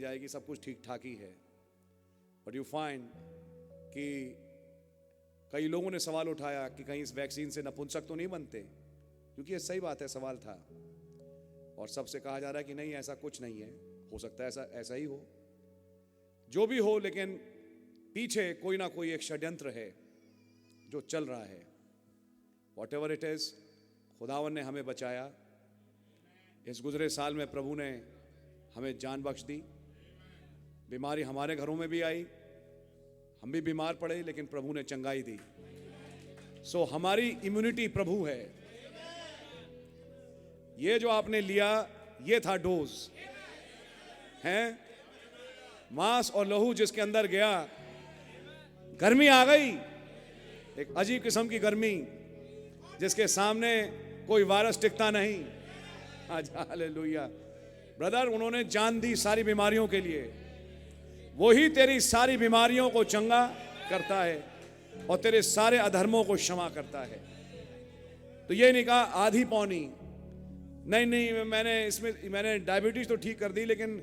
जाएगी, सब कुछ ठीक ठाक ही है। बट यू फाइंड कि कई लोगों ने सवाल उठाया कि कहीं इस वैक्सीन से नपुंसक तो नहीं बनते, क्योंकि ये सही बात है, सवाल था। और सबसे कहा जा रहा है कि नहीं, ऐसा कुछ नहीं है, हो सकता है ऐसा ही हो, जो भी हो, लेकिन पीछे कोई ना कोई एक षड्यंत्र है जो चल रहा है। वॉट एवर इट इज, खुदावन ने हमें बचाया। इस गुजरे साल में प्रभु ने हमें जान बख्श दी। बीमारी हमारे घरों में भी आई, हम भी बीमार पड़े, लेकिन प्रभु ने चंगाई दी। सो हमारी इम्यूनिटी प्रभु है। ये जो आपने लिया, ये था डोज, हैं? मांस और लहू जिसके अंदर गया, गर्मी आ गई, एक अजीब किस्म की गर्मी जिसके सामने कोई वायरस टिकता नहीं। आज हालेलुया ब्रदर, उन्होंने जान दी सारी बीमारियों के लिए। वही तेरी सारी बीमारियों को चंगा करता है और तेरे सारे अधर्मों को क्षमा करता है। तो ये नहीं कहा आधी पौनी, नहीं मैंने डायबिटीज तो ठीक कर दी, लेकिन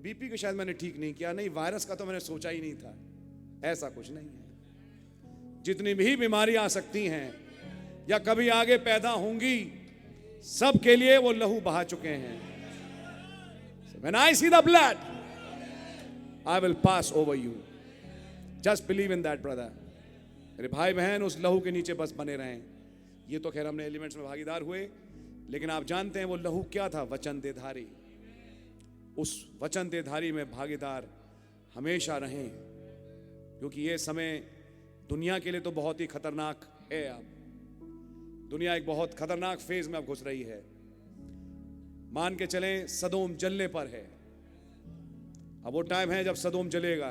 बीपी को शायद मैंने ठीक नहीं किया, नहीं वायरस का तो मैंने सोचा ही नहीं था। ऐसा कुछ नहीं है। जितनी भी बीमारी आ सकती हैं या कभी आगे पैदा होंगी, सब के लिए वो लहू बहा चुके हैं। When I see the blood, I will pass over you. Just believe in that, brother. मेरे भाई बहन उस लहू के नीचे बस बने रहें। ये तो खैर हमने एलिमेंट्स में भागीदार हुए, लेकिन आप जानते हैं वो लहू क्या था? वचन देधारी। उस वचन देधारी में भागीदार हमेशा रहें, क्योंकि ये समय दुनिया के लिए तो बहुत ही खतरनाक है। अब दुनिया एक बहुत खतरनाक फेज में अब घुस रही है। मान के चलें सदोम जलने पर है। अब वो टाइम है जब सदोम जलेगा,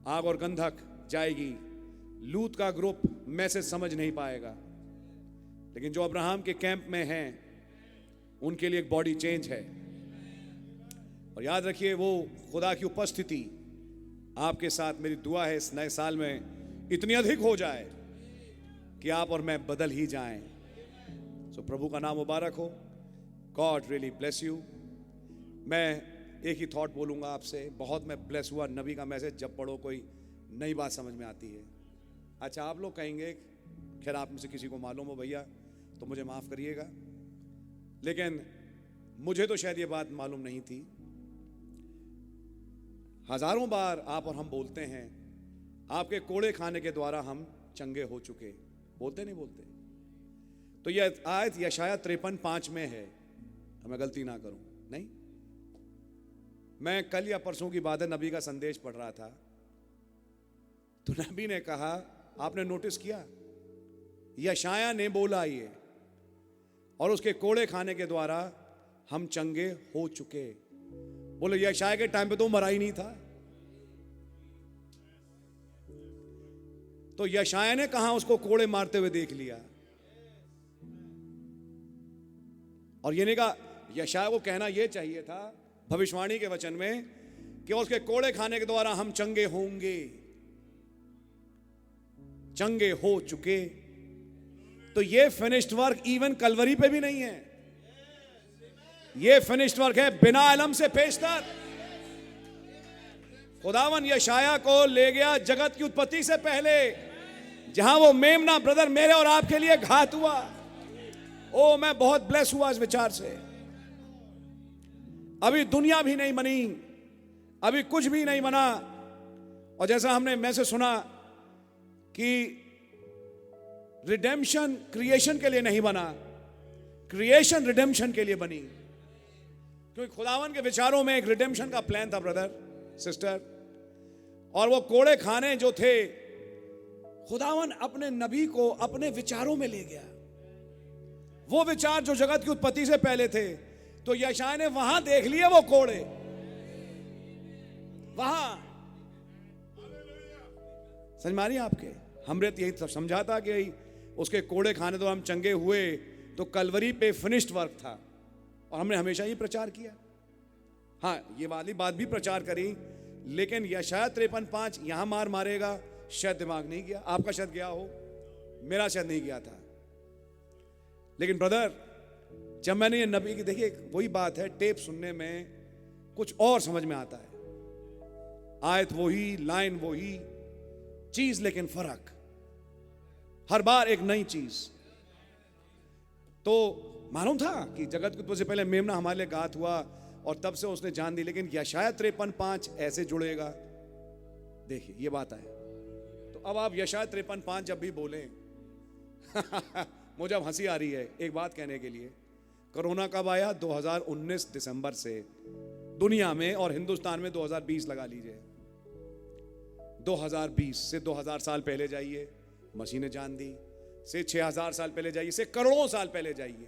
आग और गंधक जाएगी। लूत का ग्रुप मैसेज समझ नहीं पाएगा, लेकिन जो अब्राहम के कैंप में हैं उनके लिए एक बॉडी चेंज है। और याद रखिए, वो खुदा की उपस्थिति आपके साथ, मेरी दुआ है इस नए साल में इतनी अधिक हो जाए कि आप और मैं बदल ही जाएं। सो प्रभु का नाम मुबारक हो। God really bless you. मैं एक ही थॉट बोलूंगा आपसे। बहुत मैं ब्लेस हुआ नबी का मैसेज जब पढ़ो कोई नई बात समझ में आती है। अच्छा, आप लोग कहेंगे, खैर आप में से किसी को मालूम हो भैया तो मुझे माफ करिएगा, लेकिन मुझे तो शायद ये बात मालूम नहीं थी। हजारों बार आप और हम बोलते हैं, आपके कोड़े खाने के द्वारा हम चंगे हो चुके। बोलते नहीं बोलते? तो यह आयत यशाया 53:5 में है, मैं गलती ना करूं। नहीं, मैं कल या परसों की बात है, नबी का संदेश पढ़ रहा था, तो नबी ने कहा, आपने नोटिस किया, यशाया ने बोला ये, और उसके कोड़े खाने के द्वारा हम चंगे हो चुके। बोले यशाया के टाइम पे तो मरा ही नहीं था। तो यशाया ने कहां उसको कोड़े मारते हुए देख लिया? और ये नहीं कहा, यशाया को कहना यह चाहिए था भविष्यवाणी के वचन में कि उसके कोड़े खाने के द्वारा हम चंगे होंगे, चंगे हो चुके। तो ये फिनिश्ड वर्क इवन कलवरी पे भी नहीं है। ये फिनिश्ड वर्क है बिना इल्म से पेशतर। खुदावन यशाया को ले गया जगत की उत्पत्ति से पहले, जहां वो मेमना ब्रदर मेरे और आपके लिए घात हुआ। ओ, मैं बहुत ब्लेस हुआ इस विचार से। अभी दुनिया भी नहीं बनी, अभी कुछ भी नहीं बना। और जैसा हमने मैं से सुना कि रिडेम्पशन क्रिएशन के लिए नहीं बना, क्रिएशन रिडेम्पशन के लिए बनी। क्योंकि खुदावन के विचारों में एक रिडेम्पशन का प्लान था ब्रदर सिस्टर। और वो कोड़े खाने जो थे, खुदावन अपने नबी को अपने विचारों में ले गया। वो विचार जो जगत की उत्पत्ति से पहले थे, तो यशाया ने वहां देख लिए वो कोड़े। वहां समझ मारी आपके? हमरे यही सब समझा था कि उसके कोड़े खाने तो हम चंगे हुए, तो कलवरी पे फिनिश्ड वर्क था। और हमने हमेशा ही प्रचार किया। हाँ, ये वाली बात भी प्रचार करी, लेकिन यशाया 53:5 यहां मारेगा, शायद दिमाग नहीं गया। आपका शायद गया हो, मेरा शायद नहीं गया था। लेकिन ब्रदर, जब मैंने ये नबी की, देखिए वही बात है, टेप सुनने में कुछ और समझ में आता है। आयत वही, लाइन वही, चीज लेकिन फर्क, हर बार एक नई चीज। तो मालूम था कि जगत के उत्पत्ति से पहले मेमना हमारे लिए घात हुआ और तब से उसने जान दी, लेकिन यशाया 53:5 ऐसे जुड़ेगा। देखिए ये बात है। तो अब आप यशाया 53:5 जब भी बोलें मुझे अब हंसी आ रही है एक बात कहने के लिए। कोरोना कब आया? 2019 दिसंबर से दुनिया में, और हिंदुस्तान में 2020 लगा लीजिए। 2020 से 2000 साल पहले जाइए, मसीह ने जान दी। से 6000 साल पहले जाइए, से करोड़ों साल पहले जाइए,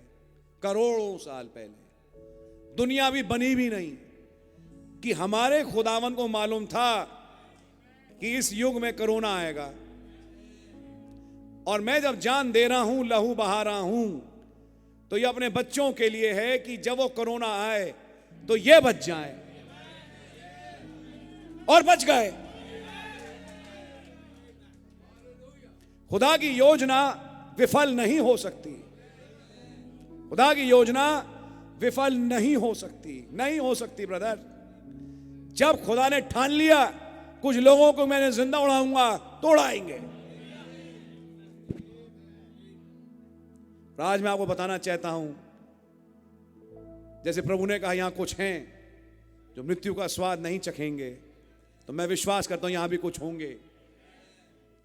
करोड़ों साल पहले। दुनिया भी बनी भी नहीं कि हमारे खुदावन को मालूम था कि इस युग में कोरोना आएगा। और मैं जब जान दे रहा हूं, लहू बहा रहा हूं, तो ये अपने बच्चों के लिए है कि जब वो कोरोना आए तो ये बच जाए, और बच गए। खुदा की योजना विफल नहीं हो सकती। खुदा की योजना विफल नहीं हो सकती, नहीं हो सकती ब्रदर। जब खुदा ने ठान लिया कुछ लोगों को मैंने जिंदा उड़ाऊंगा, तो उड़ाएंगे। आज मैं आपको बताना चाहता हूं, जैसे प्रभु ने कहा यहां कुछ हैं जो मृत्यु का स्वाद नहीं चखेंगे, तो मैं विश्वास करता हूं यहां भी कुछ होंगे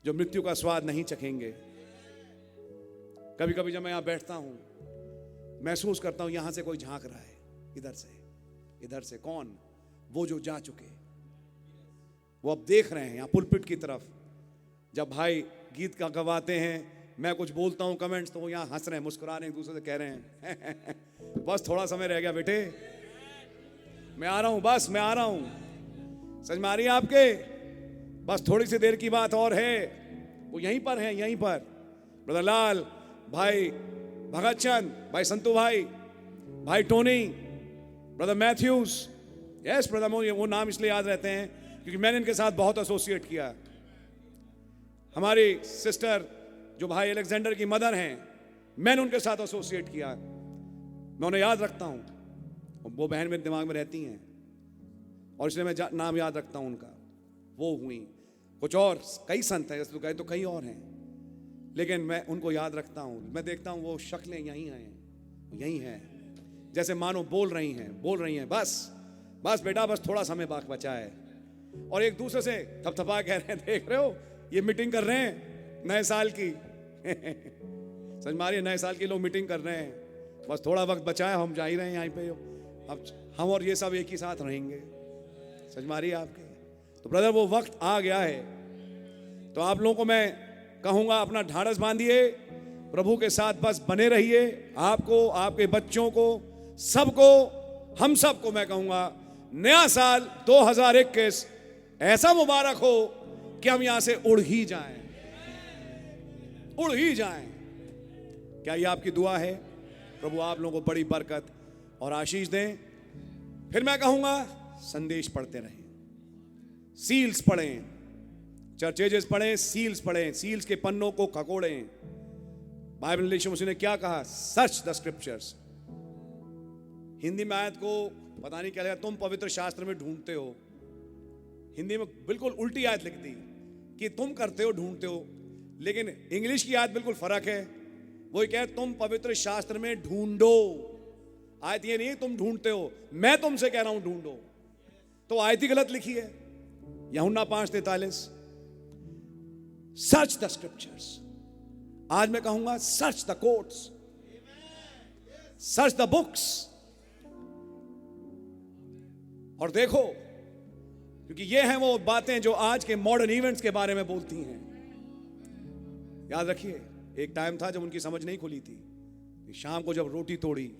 जो मृत्यु का स्वाद नहीं चखेंगे। कभी कभी जब मैं यहां बैठता हूं, महसूस करता हूं यहां से कोई झांक रहा है, इधर से। कौन? वो जो जा चुके, वो अब देख रहे हैं यहां पुलपिट की तरफ। जब भाई गीत का गवाते हैं, मैं कुछ बोलता हूं कमेंट्स, तो वो यहां हंस रहे हैं, मुस्कुरा रहे हैं, एक दूसरे से कह रहे हैं बस थोड़ा समय रह गया बेटे, मैं आ रहा हूं, बस मैं आ रहा हूं। समझ में आ रही है आपके? बस थोड़ी सी देर की बात और है। वो यहीं पर है, यहीं पर। ब्रदर लाल, भाई भगत चंद, भाई संतू भाई, भाई Tony, brother Matthews. Yes brother, वो नाम इसलिए याद रहते हैं क्योंकि मैंने इनके साथ बहुत एसोसिएट किया। हमारी सिस्टर जो भाई अलेक्जेंडर की मदर हैं, मैंने उनके साथ एसोसिएट किया, मैं उन्हें याद रखता हूं। वो बहन मेरे दिमाग में रहती हैं और इसलिए मैं नाम याद रखता हूं उनका। वो हुई कुछ और कई संत हैं, जैसे तो कई और हैं, लेकिन मैं उनको याद रखता हूं। मैं देखता हूं वो शक्लें यहीं हैं, यहीं हैं, जैसे मानो बोल रही हैं बस बेटा, बस थोड़ा समय बाकी बचा है। और एक दूसरे से थपथपा कह रहे हैं, देख रहे हो ये मीटिंग कर रहे हैं नए साल की समझ मारिए, नए साल की लोग मीटिंग कर रहे हैं, बस थोड़ा वक्त बचा है, हम जा ही रहे हैं यहीं पे। अब हम और ये सब एक ही साथ रहेंगे। समझ मारिए आपके। तो ब्रदर वो वक्त आ गया है। तो आप लोगों को मैं कहूंगा, अपना ढाढ़स बांधिए, प्रभु के साथ बस बने रहिए। आपको, आपके बच्चों को, सबको, हम सबको मैं कहूंगा, नया साल 2021 ऐसा मुबारक हो कि हम यहां से उड़ ही जाएं। क्या ये आपकी दुआ है? प्रभु आप लोगों को बड़ी बरकत और आशीष दें। फिर मैं कहूंगा, संदेश पढ़ते रहें, सील्स पढ़ें, चर्चेजेस पढ़ें, सील्स पढ़ें, सील्स के पन्नों को खकोड़ें। बाइबल यीशु मसीह ने क्या कहा? Search the scriptures. हिंदी में आयत को पता नहीं क्या लगा, तुम पवित्र शास्त्र में ढूंढते हो। हिंदी में बिल्कुल उल्टी आयत लिख दी कि तुम करते हो, ढूंढते हो, लेकिन इंग्लिश की आयत बिल्कुल फर्क है। वो क्या है? तुम पवित्र शास्त्र में ढूंढो। आयत ये नहीं तुम ढूंढते हो, मैं तुमसे कह रहा हूं ढूंढो। तो आयत ही गलत लिखी है। यूहन्ना 5:43, सर्च द स्क्रिप्चर्स। आज मैं कहूंगा, search the quotes, search the books, और देखो, क्योंकि ये हैं वो बातें जो आज के मॉडर्न इवेंट्स के बारे में बोलती हैं। याद रखिए, एक टाइम था जब उनकी समझ नहीं खुली थी। शाम को जब रोटी तोड़ी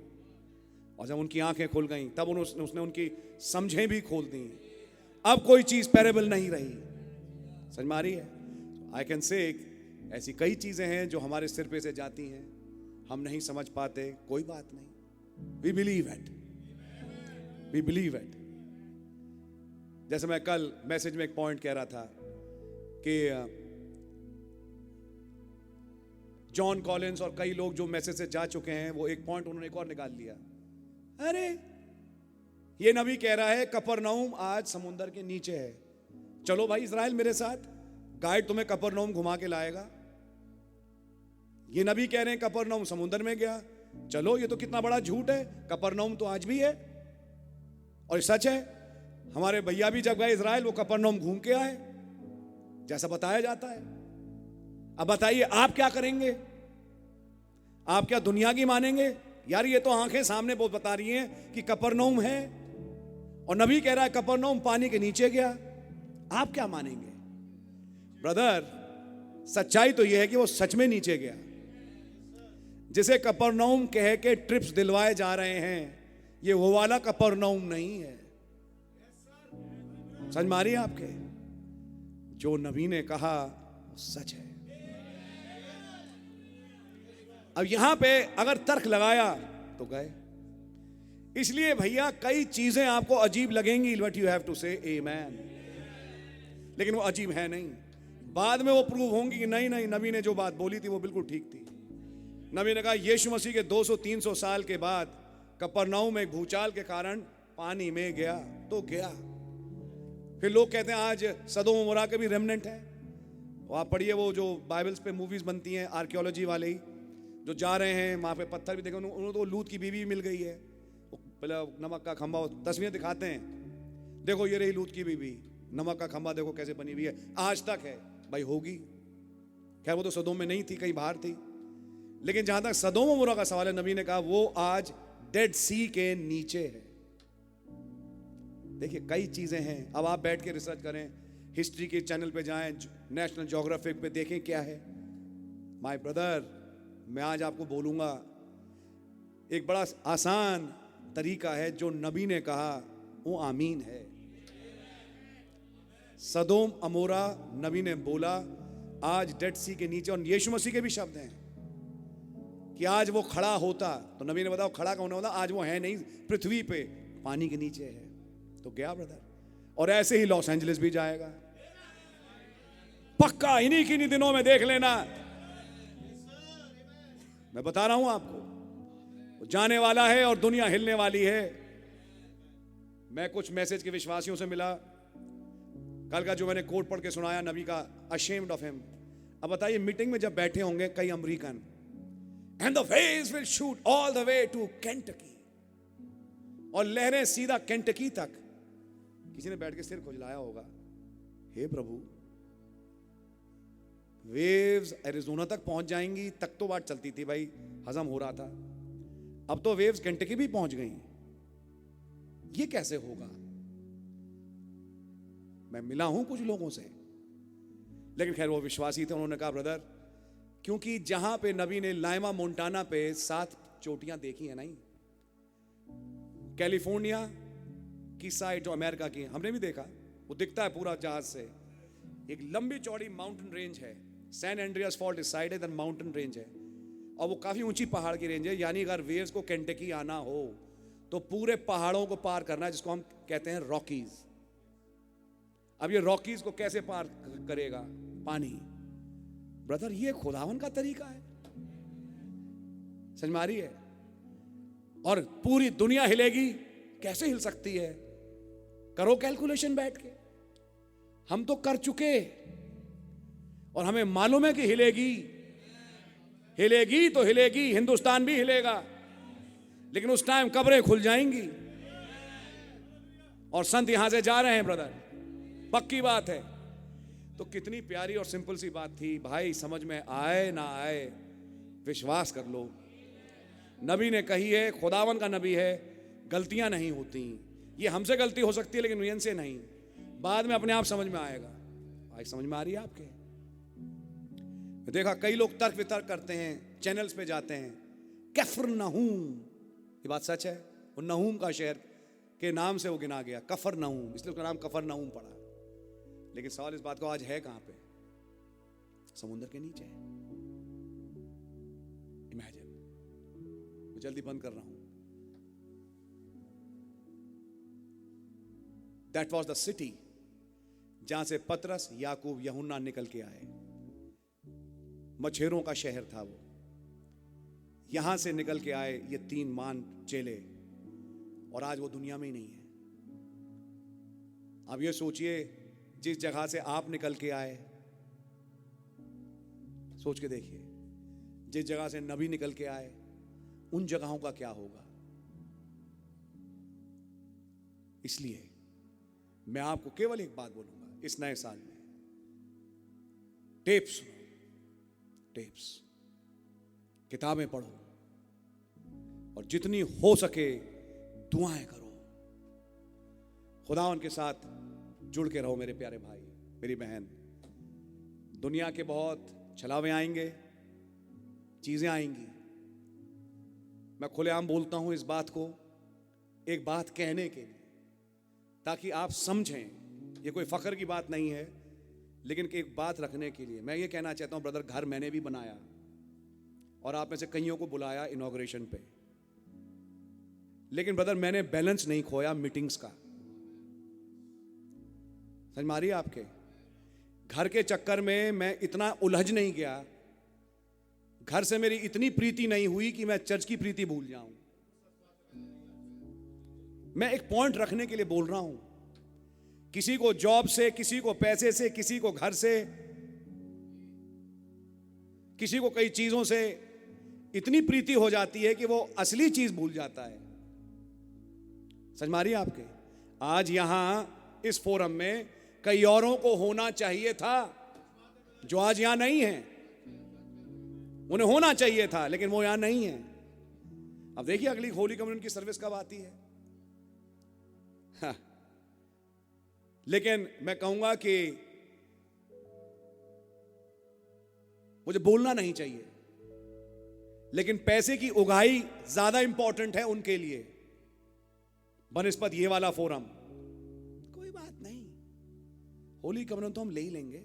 और जब उनकी आंखें खुल गईं, तब उसने उनकी समझें भी खोल दी। अब कोई चीज पैरेबल नहीं रही। समझ में आ रही है? आई कैन से ऐसी कई चीजें हैं जो हमारे सिर पे से जाती हैं, हम नहीं समझ पाते। कोई बात नहीं, वी बिलीव इट। जैसे मैं कल मैसेज में एक पॉइंट कह रहा था कि जॉन कॉलिंस और कई लोग जो मैसेज से जा चुके हैं, वो एक पॉइंट उन्होंने एक और निकाल लिया। अरे ये नबी कह रहा है कफरनहूम आज समुंदर के नीचे है, चलो भाई इजराइल मेरे साथ, गाइड तुम्हें कफरनहूम घुमा के लाएगा। ये नबी कह रहे हैं कफरनहूम समुंदर में गया, चलो ये तो कितना बड़ा झूठ है, कफरनहूम तो आज भी है और सच है। हमारे भैया भी जब गए इजराइल वो कफरनहूम घूम के आए जैसा बताया जाता है। अब बताइए आप क्या करेंगे? आप क्या दुनिया की मानेंगे? यार ये तो आंखें सामने बहुत बता रही हैं कि कफरनहूम है और नबी कह रहा है कफरनहूम पानी के नीचे गया, आप क्या मानेंगे? ब्रदर सच्चाई तो यह है कि वो सच में नीचे गया। जिसे कफरनहूम कह के ट्रिप्स दिलवाए जा रहे हैं ये वो वाला कफरनहूम नहीं है। समझ मारिए आपके, जो नबी ने कहा सच है। अब यहां पे अगर तर्क लगाया तो गए। इसलिए भैया कई चीजें आपको अजीब लगेंगी, बट यू हैव टू से आमेन, लेकिन वो अजीब है नहीं। बाद में वो प्रूव होंगी कि नहीं नहीं नबी ने जो बात बोली थी वो बिल्कुल ठीक थी। नबी ने कहा यीशु मसीह के 200-300 साल के बाद कफरनहूम में भूचाल के कारण पानी में गया तो गया। फिर लोग कहते हैं आज सदोम और अमोरा के भी रेमनेंट है। वो आप पढ़िए, वो जो बाइबल्स पे मूवीज बनती हैं आर्कियोलॉजी वाले ही, जो जा रहे हैं वहाँ पे पत्थर भी देखे, उन्होंने तो लूत की बीवी मिल गई है। पहले नमक का खंबा तस्वीरें दिखाते हैं, देखो ये रही लूत की बीवी, नमक का खंबा देखो कैसे बनी हुई है, आज तक है। भाई होगी, खैर वो तो सदोम में नहीं थी, कहीं बाहर थी। लेकिन जहां तक सदोम और अमोरा का सवाल है, नबी ने कहा वो आज डेड सी के नीचे है। देखिए कई चीजें हैं, अब आप बैठ के रिसर्च करें, हिस्ट्री के चैनल पे जाएं, नेशनल ज्योग्राफिक पे देखें क्या है। माय ब्रदर मैं आज आपको बोलूंगा एक बड़ा आसान तरीका है, जो नबी ने कहा वो आमीन है। सदोम अमोरा नबी ने बोला आज डेड सी के नीचे, और यीशु मसीह के भी शब्द हैं कि आज वो खड़ा होता, तो नबी ने बताओ खड़ा कौन होता, आज वो है नहीं पृथ्वी पे, पानी के नीचे है। तो गया ब्रदर, और ऐसे ही लॉस एंजलिस भी जाएगा पक्का, इन्हीं किन्हीं दिनों में देख लेना। मैं बता रहा हूं आपको, वो जाने वाला है और दुनिया हिलने वाली है। मैं कुछ मैसेज के विश्वासियों से मिला, कल का जो मैंने कोट पढ़ के सुनाया नबी का, अशेम्ड ऑफ हिम। अब बताइए मीटिंग में जब बैठे होंगे कई American, and the waves will shoot all the way to Kentucky, और लहरें सीधा केंटकी तक, किसी ने बैठ के सिर खुजलाया होगा, हे प्रभु वेव्स एरिज़ोना तक पहुंच जाएंगी, तक तो बात चलती थी भाई, हजम हो रहा था, अब तो वेव्स केंटकी भी पहुंच गई। ये कैसे होगा? मैं मिला हूं कुछ लोगों से, लेकिन खैर वो विश्वासी थे, उन्होंने कहा ब्रदर, क्योंकि जहां पे नबी ने लाइमा मोंटाना पे 7 चोटियां देखी है, नहीं कैलिफोर्निया की साइड जो अमेरिका की, हमने भी देखा, वो दिखता है पूरा जहाज से, एक लंबी चौड़ी माउंटेन रेंज है, सैन एंड्रियास फॉल्ट इस साइड है, देन माउंटेन रेंज है, और वो काफी ऊंची पहाड़ की रेंज है। यानी अगर वेव्स को केंटकी आना हो तो पूरे पहाड़ों को पार करना है, जिसको हम कहते हैं रॉकीज। अब ये रॉकीज को कैसे पार करेगा? पानी। ब्रदर ये खुदावन का तरीका है, समझ में आ रही है? और पूरी दुनिया हिलेगी, कैसे हिल सकती है? करो कैलकुलेशन बैठ के, हम तो कर चुके, और हमें मालूम है कि हिलेगी, हिलेगी तो हिलेगी, हिंदुस्तान भी हिलेगा, लेकिन उस टाइम कब्रें खुल जाएंगी। और संत यहां से जा रहे हैं ब्रदर, पक्की बात है। तो कितनी प्यारी और सिंपल सी बात थी भाई, समझ में आए ना आए विश्वास कर लो, नबी ने कही है, खुदावन का नबी है, गलतियां नहीं होती। ये हमसे गलती हो सकती है लेकिन इनसे नहीं, बाद में अपने आप समझ में आएगा। भाई समझ में आ रही है आपके? देखा कई लोग तर्क वितर्क करते हैं, चैनल्स पे जाते हैं, कफरनहूम, ये बात सच है, वो नहूम का शहर के नाम से वो गिना गया, कफरनहूम, इसलिए उसका नाम कफरनहूम पड़ा। लेकिन सवाल इस बात को, आज है कहां पे? समुद्र के नीचे। इमेजिन, मैं जल्दी बंद कर रहा हूं। दैट वॉज द सिटी जहां से पतरस, याकूब, यूहन्ना निकल के आए। मछेरों का शहर था वो, यहां से निकल के आए ये 3 मान चेले, और आज वो दुनिया में ही नहीं है। अब ये सोचिए, जिस जगह से आप निकल के आए, सोच के देखिए, जिस जगह से नबी निकल के आए, उन जगहों का क्या होगा। इसलिए मैं आपको केवल एक बात बोलूंगा इस नए साल में, टेप्स टेप्स किताबें पढ़ो और जितनी हो सके दुआएं करो। खुदा उनके साथ जुड़ के रहो मेरे प्यारे भाई, मेरी बहन। दुनिया के बहुत छलावे आएंगे, चीजें आएंगी। मैं खुलेआम बोलता हूं इस बात को एक बात कहने के लिए, ताकि आप समझें। ये कोई फख्र की बात नहीं है, लेकिन एक बात रखने के लिए मैं ये कहना चाहता हूं, ब्रदर, घर मैंने भी बनाया और आप में से कईयों को बुलाया इनॉग्रेशन पे, लेकिन ब्रदर मैंने बैलेंस नहीं खोया मीटिंग्स का। समझ मारिए, आपके घर के चक्कर में मैं इतना उलझ नहीं गया, घर से मेरी इतनी प्रीति नहीं हुई कि मैं चर्च की प्रीति भूल जाऊं। मैं एक पॉइंट रखने के लिए बोल रहा हूं। किसी को जॉब से, किसी को पैसे से, किसी को घर से, किसी को कई चीजों से इतनी प्रीति हो जाती है कि वो असली चीज भूल जाता है। समझ मारिए आपके। आज यहां इस फोरम में कई औरों को होना चाहिए था जो आज यहां नहीं है। उन्हें होना चाहिए था, लेकिन वो यहां नहीं है। अब देखिए अगली होली कम्युनियन की सर्विस कब आती है। हाँ। लेकिन मैं कहूंगा कि मुझे बोलना नहीं चाहिए, लेकिन पैसे की उगाही ज्यादा इंपॉर्टेंट है उनके लिए बनस्पत ये वाला फोरम। कोई बात नहीं, होली कम्युनियन तो हम ले ही लेंगे,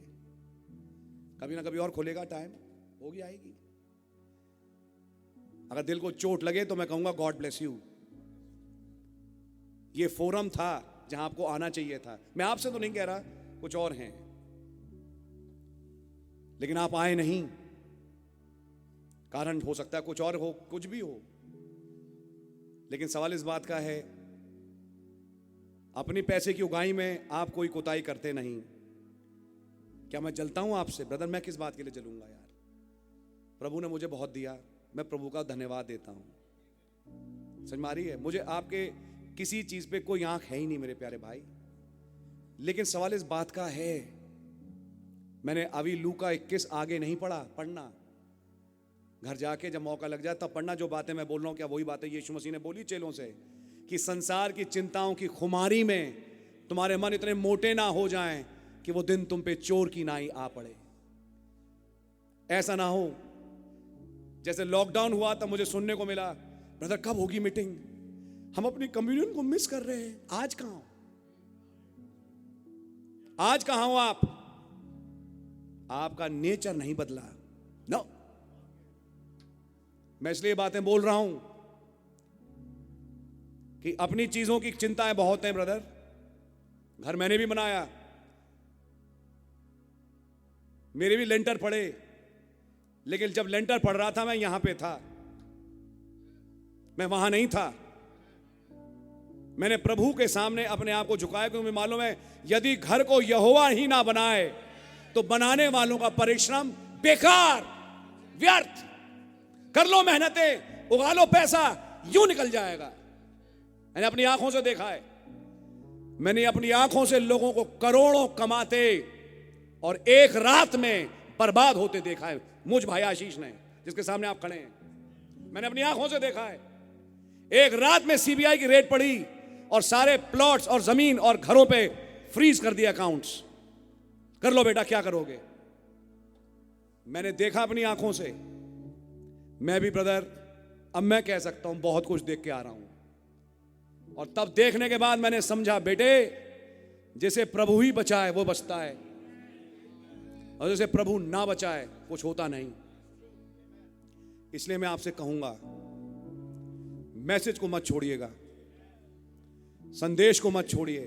कभी ना कभी और खुलेगा, टाइम होगी, आएगी। अगर दिल को चोट लगे तो मैं कहूंगा गॉड ब्लेस यू। ये फोरम था जहां आपको आना चाहिए था। मैं आपसे तो नहीं कह रहा, कुछ और हैं, लेकिन आप आए नहीं। कारण हो सकता है कुछ और हो, कुछ भी हो, लेकिन सवाल इस बात का है, अपनी पैसे की उगाही में आप कोई कोताही करते नहीं। क्या मैं जलता हूं आपसे? ब्रदर मैं किस बात के लिए जलूंगा यार। प्रभु ने मुझे बहुत दिया, मैं प्रभु का धन्यवाद देता हूं। समझ मारी है। मुझे आपके किसी चीज पे कोई आंख है ही नहीं मेरे प्यारे भाई, लेकिन सवाल इस बात का है, मैंने अभी लूका 21 आगे नहीं पढ़ा, पढ़ना घर जाके जब मौका लग जाए तब पढ़ना। जो बातें मैं बोल रहा हूं क्या वही बातें यीशु मसीह ने बोली चेलों से, कि संसार की चिंताओं की खुमारी में तुम्हारे मन इतने मोटे ना हो जाएं कि वो दिन तुम पे चोर की नाई आ पड़े। ऐसा ना हो जैसे लॉकडाउन हुआ तब मुझे सुनने को मिला, ब्रदर कब होगी मीटिंग, हम अपनी कम्युनियन को मिस कर रहे हैं। आज कहां हो? आज कहां हो आप? आपका नेचर नहीं बदला। नो, मैं इसलिए बातें बोल रहा हूं कि अपनी चीजों की चिंताएं बहुत हैं ब्रदर। घर मैंने भी बनाया, मेरे भी लेंटर पड़े, लेकिन जब लेंटर पड़ रहा था मैं यहां पे था, मैं वहां नहीं था। मैंने प्रभु के सामने अपने आप को झुकाया, क्योंकि मुझे मालूम है यदि घर को यहोवा ही ना बनाए तो बनाने वालों का परिश्रम बेकार, व्यर्थ। कर लो मेहनतें, उगा लो पैसा, यूं निकल जाएगा। मैंने अपनी आंखों से देखा है, मैंने अपनी आंखों से लोगों को करोड़ों कमाते और एक रात में बर्बाद होते देखा है। मुझ भाई आशीष ने, जिसके सामने आप खड़े हैं, मैंने अपनी आंखों से देखा है। एक रात में सीबीआई की रेड पड़ी और सारे प्लॉट्स और जमीन और घरों पे फ्रीज कर दिया अकाउंट्स। कर लो बेटा, क्या करोगे? मैंने देखा अपनी आंखों से। मैं भी ब्रदर, अब मैं कह सकता हूं बहुत कुछ देख के आ रहा हूं, और तब देखने के बाद मैंने समझा, बेटे जिसे प्रभु ही बचाए वो बचता है, और जिसे प्रभु ना बचाए कुछ होता नहीं। इसलिए मैं आपसे कहूंगा, मैसेज को मत छोड़िएगा, संदेश को मत छोड़िए,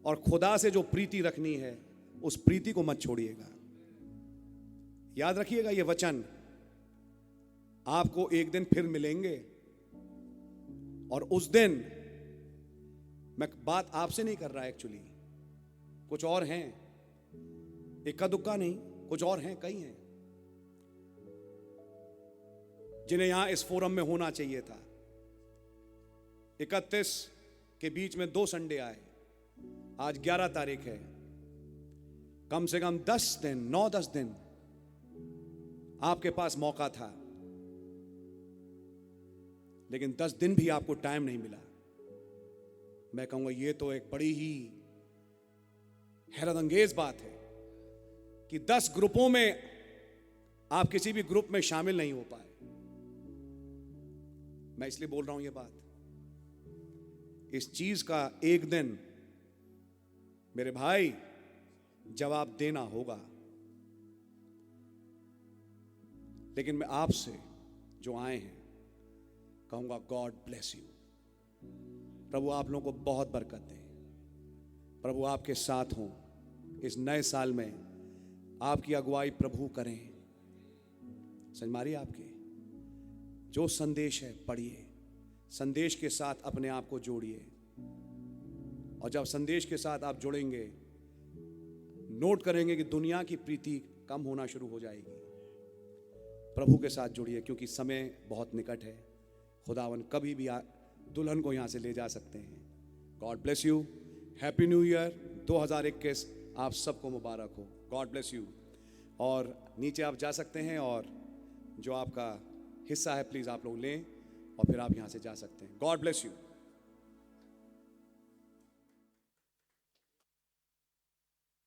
और खुदा से जो प्रीति रखनी है उस प्रीति को मत छोड़िएगा। याद रखिएगा, ये वचन आपको एक दिन फिर मिलेंगे, और उस दिन मैं बात आपसे नहीं कर रहा एक्चुअली, कुछ और हैं, इक्का दुक्का नहीं, कुछ और हैं, कई हैं जिन्हें यहां इस फोरम में होना चाहिए था। 31 के बीच में 2 संडे आए, आज 11 तारीख है। कम से कम 10 दिन, 9-10 दिन आपके पास मौका था, लेकिन 10 दिन भी आपको टाइम नहीं मिला। मैं कहूंगा ये तो एक बड़ी ही हैरतअंगेज बात है कि 10 ग्रुपों में आप किसी भी ग्रुप में शामिल नहीं हो पाए। मैं इसलिए बोल रहा हूं ये बात, इस चीज का एक दिन मेरे भाई जवाब देना होगा। लेकिन मैं आपसे जो आए हैं कहूंगा गॉड ब्लेस यू। प्रभु आप लोगों को बहुत बरकत दे, प्रभु आपके साथ हों। इस नए साल में आपकी अगुवाई प्रभु करें। समझ मारिए, आपके जो संदेश है पढ़िए, संदेश के साथ अपने आप को जोड़िए, और जब संदेश के साथ आप जुड़ेंगे नोट करेंगे कि दुनिया की प्रीति कम होना शुरू हो जाएगी। प्रभु के साथ जुड़िए, क्योंकि समय बहुत निकट है। खुदावन कभी भी दुल्हन को यहां से ले जा सकते हैं। God bless you, happy new year 2021 आप सबको मुबारक हो। God bless you. और नीचे आप जा सकते हैं और जो आपका हिस्सा है प्लीज आप लोग लें और फिर आप यहां से जा सकते हैं। God bless you.